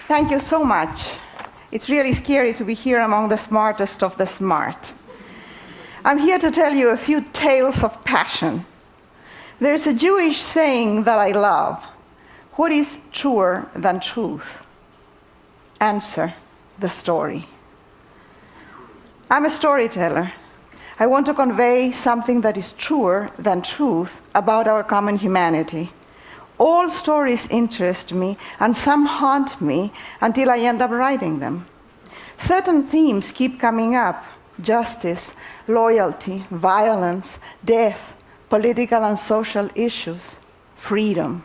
Thank you so much. It's really scary to be here among the smartest of the smart. I'm here to tell you a few tales of passion. There's a Jewish saying that I love. What is truer than truth? Answer, the story. I'm a storyteller. I want to convey something that is truer than truth about our common humanity. All stories interest me, and some haunt me until I end up writing them. Certain themes keep coming up: justice, loyalty, violence, death, political and social issues, freedom.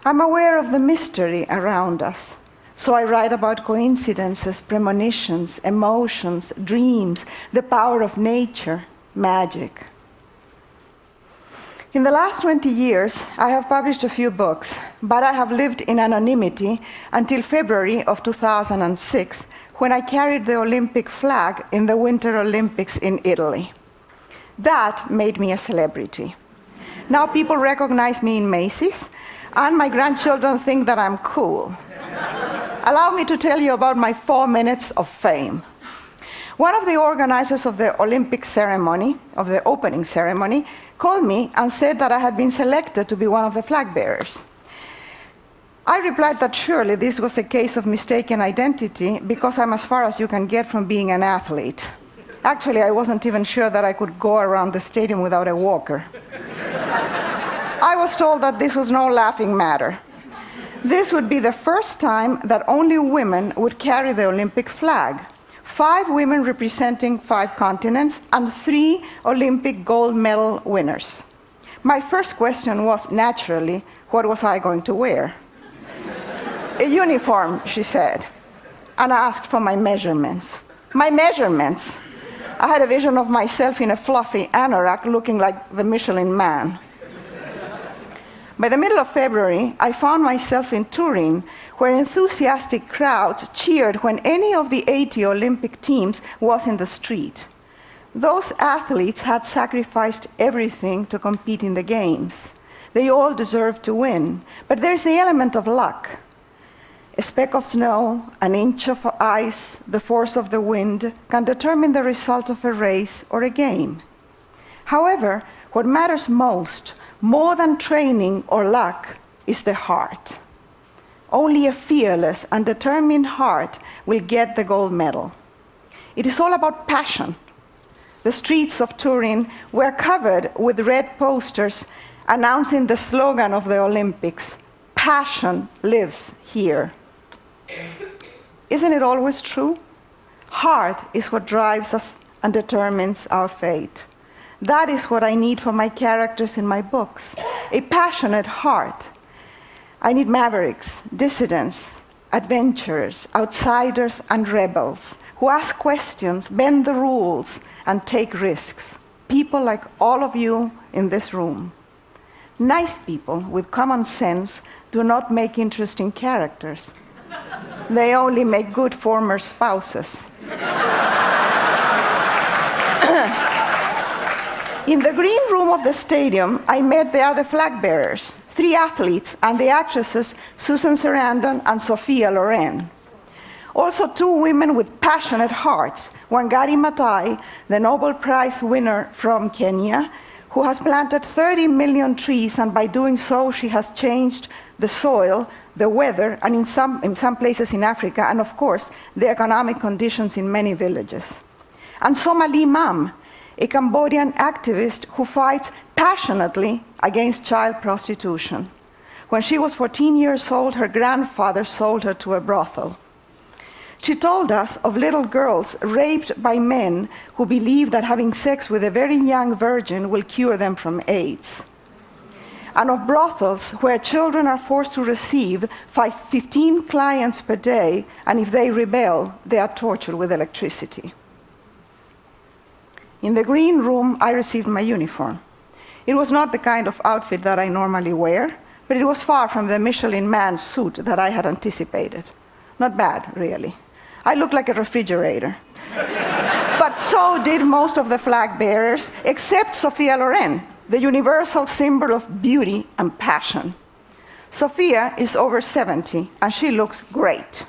I'm aware of the mystery around us, so I write about coincidences, premonitions, emotions, dreams, the power of nature, magic. In the last 20 years, I have published a few books, but I have lived in anonymity until February of 2006, when I carried the Olympic flag in the Winter Olympics in Italy. That made me a celebrity. Now people recognize me in Macy's, and my grandchildren think that I'm cool. Allow me to tell you about my 4 minutes of fame. One of the organizers of the Olympic ceremony, of the opening ceremony, called me and said that I had been selected to be one of the flag bearers. I replied that surely this was a case of mistaken identity, because I'm as far as you can get from being an athlete. Actually, I wasn't even sure that I could go around the stadium without a walker. I was told that this was no laughing matter. This would be the first time that only women would carry the Olympic flag. 5 women representing 5 continents, and 3 Olympic gold medal winners. My first question was, naturally, what was I going to wear? A uniform, she said, and I asked for my measurements. My measurements! I had a vision of myself in a fluffy anorak looking like the Michelin Man. By the middle of February, I found myself in Turin, where enthusiastic crowds cheered when any of the 80 Olympic teams was in the street. Those athletes had sacrificed everything to compete in the games. They all deserved to win, but there's the element of luck. A speck of snow, an inch of ice, the force of the wind can determine the result of a race or a game. However, what matters most, more than training or luck, is the heart. Only a fearless and determined heart will get the gold medal. It is all about passion. The streets of Turin were covered with red posters announcing the slogan of the Olympics: "Passion lives here." Isn't it always true? Heart is what drives us and determines our fate. That is what I need for my characters in my books: a passionate heart. I need mavericks, dissidents, adventurers, outsiders, and rebels who ask questions, bend the rules, and take risks. People like all of you in this room. Nice people with common sense do not make interesting characters. They only make good former spouses. In the green room of the stadium, I met the other flag bearers, 3 athletes, and the actresses Susan Sarandon and Sophia Loren. Also 2 women with passionate hearts, Wangari Maathai, the Nobel Prize winner from Kenya, who has planted 30 million trees, and by doing so she has changed the soil, the weather, and in some places in Africa, and of course, the economic conditions in many villages. And Somali Mam, a Cambodian activist who fights passionately against child prostitution. When she was 14 years old, her grandfather sold her to a brothel. She told us of little girls raped by men who believe that having sex with a very young virgin will cure them from AIDS. And of brothels where children are forced to receive 15 clients per day, and if they rebel, they are tortured with electricity. In the green room, I received my uniform. It was not the kind of outfit that I normally wear, but it was far from the Michelin Man suit that I had anticipated. Not bad, really. I looked like a refrigerator. But so did most of the flag bearers, except Sophia Loren, the universal symbol of beauty and passion. Sophia is over 70, and she looks great.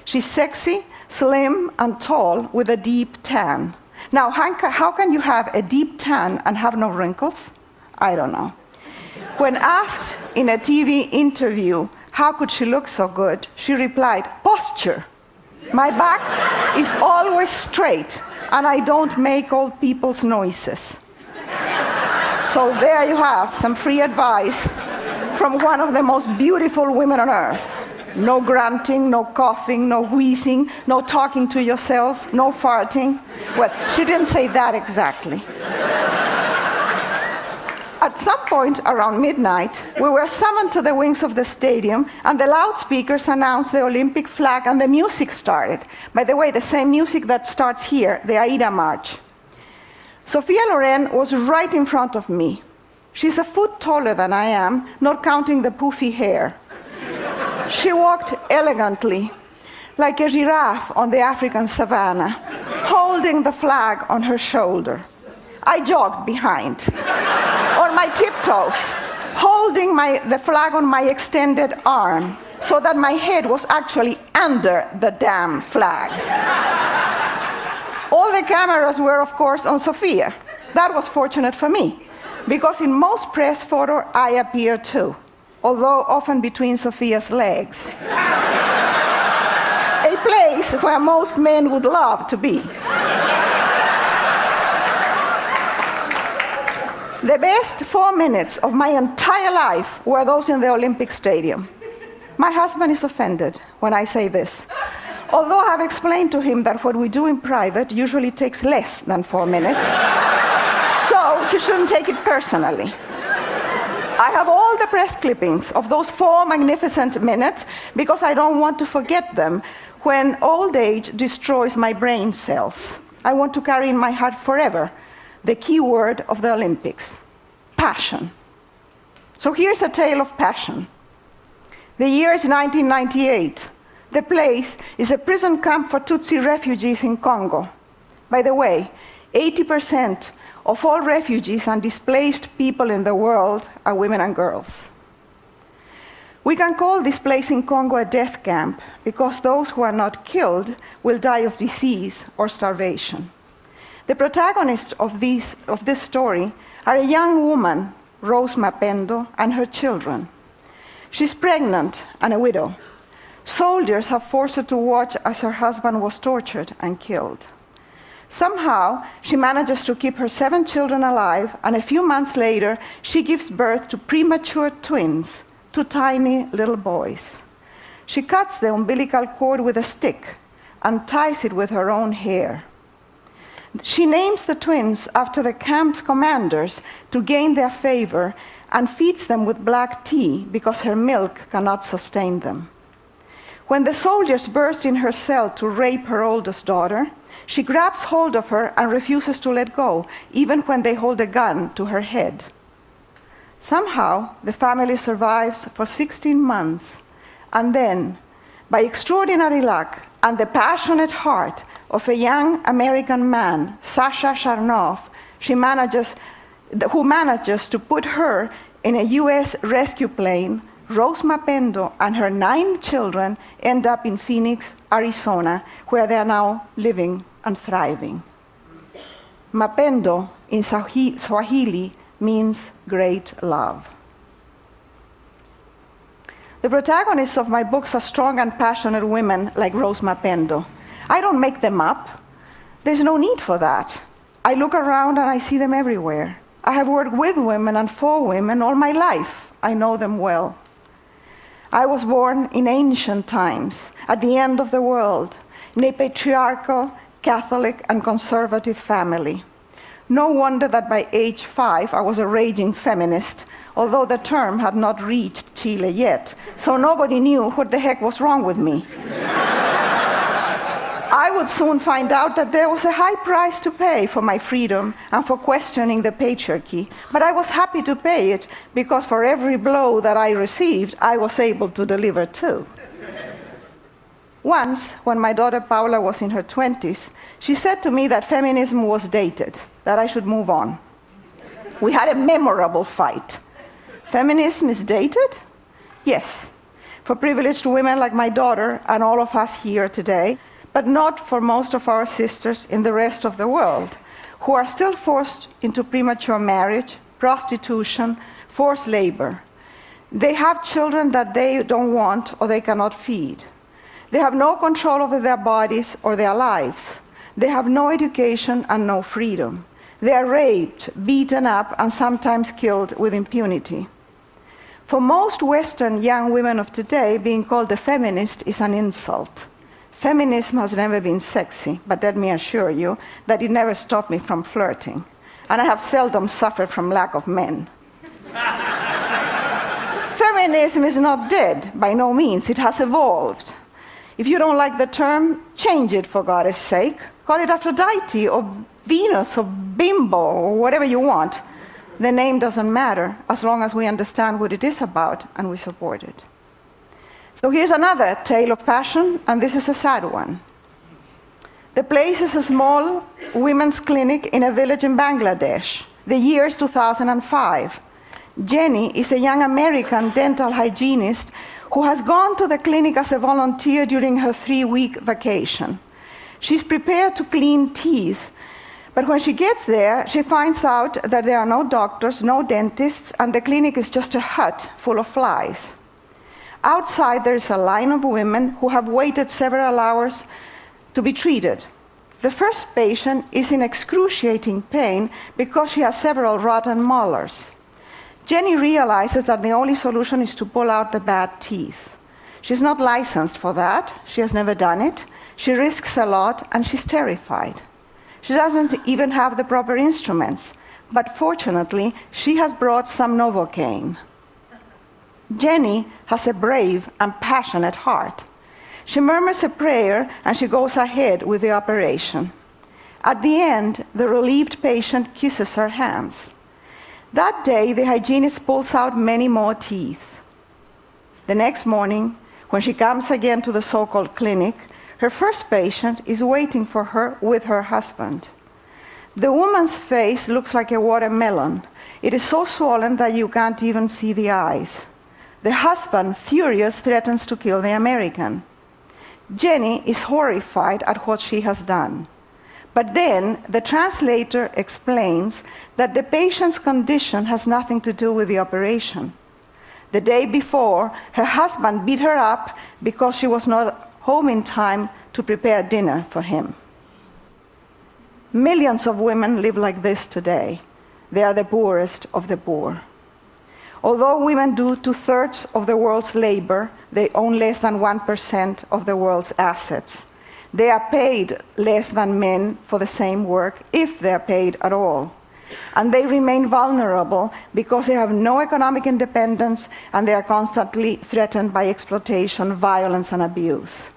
She's sexy, slim, and tall with a deep tan. Now, how can you have a deep tan and have no wrinkles? I don't know. When asked in a TV interview how could she look so good, she replied, "Posture. My back is always straight, and I don't make old people's noises." So there you have some free advice from one of the most beautiful women on earth. No grunting, no coughing, no wheezing, no talking to yourselves, no farting. Well, she didn't say that exactly. At some point around midnight, we were summoned to the wings of the stadium, and the loudspeakers announced the Olympic flag, and the music started. By the way, the same music that starts here, the Aida March. Sophia Loren was right in front of me. She's a foot taller than I am, not counting the poofy hair. She walked elegantly, like a giraffe on the African savannah, holding the flag on her shoulder. I jogged behind, on my tiptoes, holding the flag on my extended arm, so that my head was actually under the damn flag. All the cameras were, of course, on Sophia. That was fortunate for me, because in most press photos, I appear too, although often between Sophia's legs. A place where most men would love to be. The best 4 minutes of my entire life were those in the Olympic Stadium. My husband is offended when I say this, although I have explained to him that what we do in private usually takes less than 4 minutes, so he shouldn't take it personally. I have all the press clippings of those 4 magnificent minutes because I don't want to forget them when old age destroys my brain cells. I want to carry in my heart forever the key word of the Olympics: passion. So here's a tale of passion. The year is 1998. The place is a prison camp for Tutsi refugees in Congo. By the way, 80% of all refugees and displaced people in the world are women and girls. We can call this place in Congo a death camp because those who are not killed will die of disease or starvation. The protagonists of this story are a young woman, Rose Mapendo, and her children. She's pregnant and a widow. Soldiers have forced her to watch as her husband was tortured and killed. Somehow, she manages to keep her 7 children alive, and a few months later, she gives birth to premature twins, 2 tiny little boys. She cuts the umbilical cord with a stick and ties it with her own hair. She names the twins after the camp's commanders to gain their favor and feeds them with black tea because her milk cannot sustain them. When the soldiers burst in her cell to rape her oldest daughter, she grabs hold of her and refuses to let go, even when they hold a gun to her head. Somehow, the family survives for 16 months, and then, by extraordinary luck and the passionate heart of a young American man, Sasha Sharnoff, who manages to put her in a US rescue plane, Rose Mapendo and her 9 children end up in Phoenix, Arizona, where they are now living and thriving. Mapendo in Swahili means great love. The protagonists of my books are strong and passionate women like Rose Mapendo. I don't make them up. There's no need for that. I look around and I see them everywhere. I have worked with women and for women all my life. I know them well. I was born in ancient times, at the end of the world, in a patriarchal, Catholic, and conservative family. No wonder that by age 5 I was a raging feminist, although the term had not reached Chile yet, so nobody knew what the heck was wrong with me. I I would soon find out that there was a high price to pay for my freedom and for questioning the patriarchy, but I was happy to pay it because for every blow that I received, I was able to deliver too. Once, when my daughter Paula was in her 20s, she said to me that feminism was dated, that I should move on. We had a memorable fight. Feminism is dated? Yes, for privileged women like my daughter and all of us here today, but not for most of our sisters in the rest of the world, who are still forced into premature marriage, prostitution, forced labor. They have children that they don't want or they cannot feed. They have no control over their bodies or their lives. They have no education and no freedom. They are raped, beaten up, and sometimes killed with impunity. For most Western young women of today, being called a feminist is an insult. Feminism has never been sexy, but let me assure you that it never stopped me from flirting. And I have seldom suffered from lack of men. Feminism is not dead, by no means. It has evolved. If you don't like the term, change it for God's sake. Call it Aphrodite or Venus or Bimbo or whatever you want. The name doesn't matter as long as we understand what it is about and we support it. So here's another tale of passion, and this is a sad one. The place is a small women's clinic in a village in Bangladesh. The year is 2005. Jenny is a young American dental hygienist who has gone to the clinic as a volunteer during her 3-week vacation. She's prepared to clean teeth, but when she gets there, she finds out that there are no doctors, no dentists, and the clinic is just a hut full of flies. Outside, there is a line of women who have waited several hours to be treated. The first patient is in excruciating pain because she has several rotten molars. Jenny realizes that the only solution is to pull out the bad teeth. She's not licensed for that. She has never done it. She risks a lot, and she's terrified. She doesn't even have the proper instruments, but fortunately, she has brought some Novocaine. Jenny has a brave and passionate heart. She murmurs a prayer, and she goes ahead with the operation. At the end, the relieved patient kisses her hands. That day, the hygienist pulls out many more teeth. The next morning, when she comes again to the so-called clinic, her first patient is waiting for her with her husband. The woman's face looks like a watermelon. It is so swollen that you can't even see the eyes. The husband, furious, threatens to kill the American. Jenny is horrified at what she has done. But then the translator explains that the patient's condition has nothing to do with the operation. The day before, her husband beat her up because she was not home in time to prepare dinner for him. Millions of women live like this today. They are the poorest of the poor. Although women do 2/3 of the world's labor, they own less than 1% of the world's assets. They are paid less than men for the same work, if they are paid at all. And they remain vulnerable because they have no economic independence and they are constantly threatened by exploitation, violence, and abuse.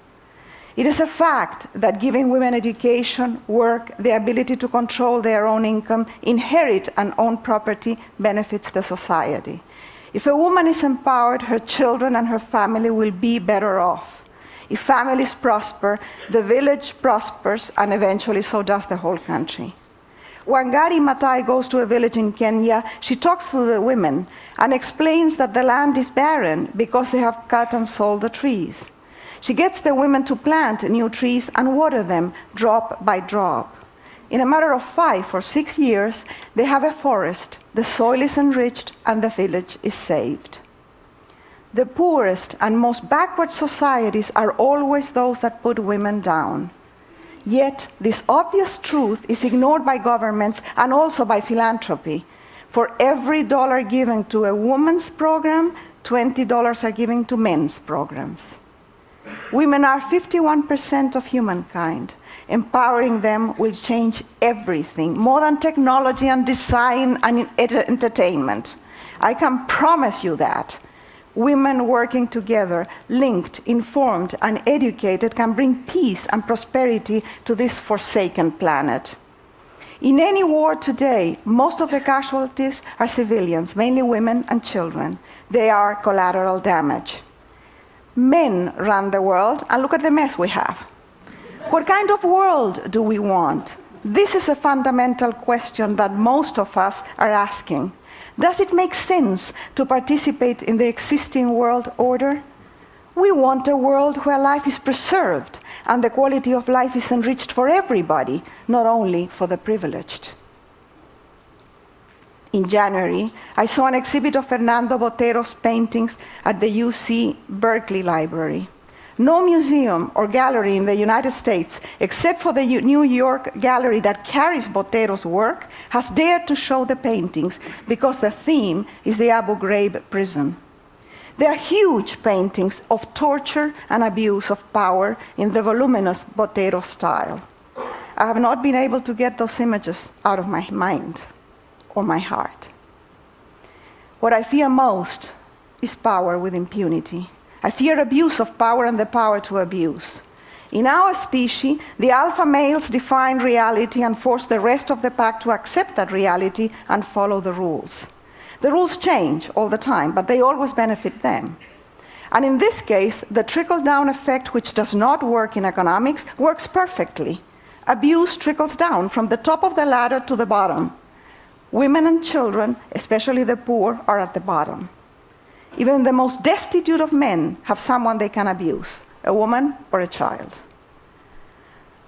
It is a fact that giving women education, work, the ability to control their own income, inherit and own property benefits the society. If a woman is empowered, her children and her family will be better off. If families prosper, the village prospers, and eventually so does the whole country. When Gari Matai goes to a village in Kenya, she talks to the women and explains that the land is barren because they have cut and sold the trees. She gets the women to plant new trees and water them drop by drop. In a matter of 5 or 6 years, they have a forest, the soil is enriched, and the village is saved. The poorest and most backward societies are always those that put women down. Yet, this obvious truth is ignored by governments and also by philanthropy. For every dollar given to a woman's program, $20 are given to men's programs. Women are 51% of humankind. Empowering them will change everything, more than technology and design and entertainment. I can promise you that. Women working together, linked, informed, and educated can bring peace and prosperity to this forsaken planet. In any war today, most of the casualties are civilians, mainly women and children. They are collateral damage. Men run the world, and look at the mess we have. What kind of world do we want? This is a fundamental question that most of us are asking. Does it make sense to participate in the existing world order? We want a world where life is preserved and the quality of life is enriched for everybody, not only for the privileged. In January, I saw an exhibit of Fernando Botero's paintings at the UC Berkeley Library. No museum or gallery in the United States, except for the New York gallery that carries Botero's work, has dared to show the paintings because the theme is the Abu Ghraib prison. They are huge paintings of torture and abuse of power in the voluminous Botero style. I have not been able to get those images out of my mind or my heart. What I fear most is power with impunity. I fear abuse of power and the power to abuse. In our species, the alpha males define reality and force the rest of the pack to accept that reality and follow the rules. The rules change all the time, but they always benefit them. And in this case, the trickle-down effect, which does not work in economics, works perfectly. Abuse trickles down from the top of the ladder to the bottom. Women and children, especially the poor, are at the bottom. Even the most destitute of men have someone they can abuse, a woman or a child.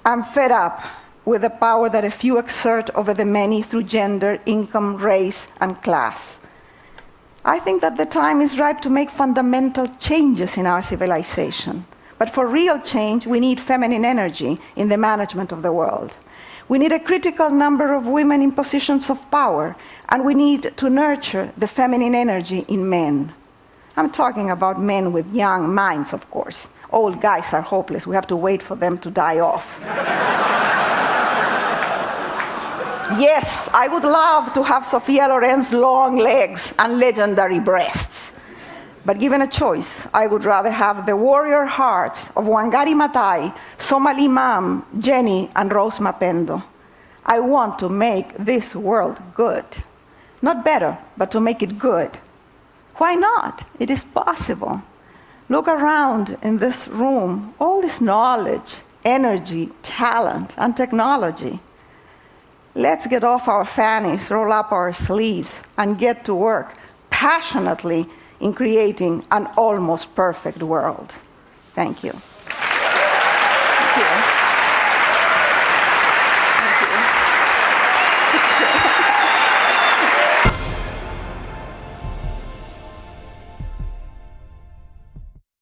I'm fed up with the power that a few exert over the many through gender, income, race, and class. I think that the time is ripe to make fundamental changes in our civilization. But for real change, we need feminine energy in the management of the world. We need a critical number of women in positions of power, and we need to nurture the feminine energy in men. I'm talking about men with young minds, of course. Old guys are hopeless. We have to wait for them to die off. Yes, I would love to have Sophia Loren's long legs and legendary breasts. But given a choice, I would rather have the warrior hearts of Wangari Maathai, Somali Mam, Jenny, and Rose Mapendo. I want to make this world good. Not better, but to make it good. Why not? It is possible. Look around in this room, all this knowledge, energy, talent, and technology. Let's get off our fannies, roll up our sleeves, and get to work passionately in creating an almost perfect world. Thank you.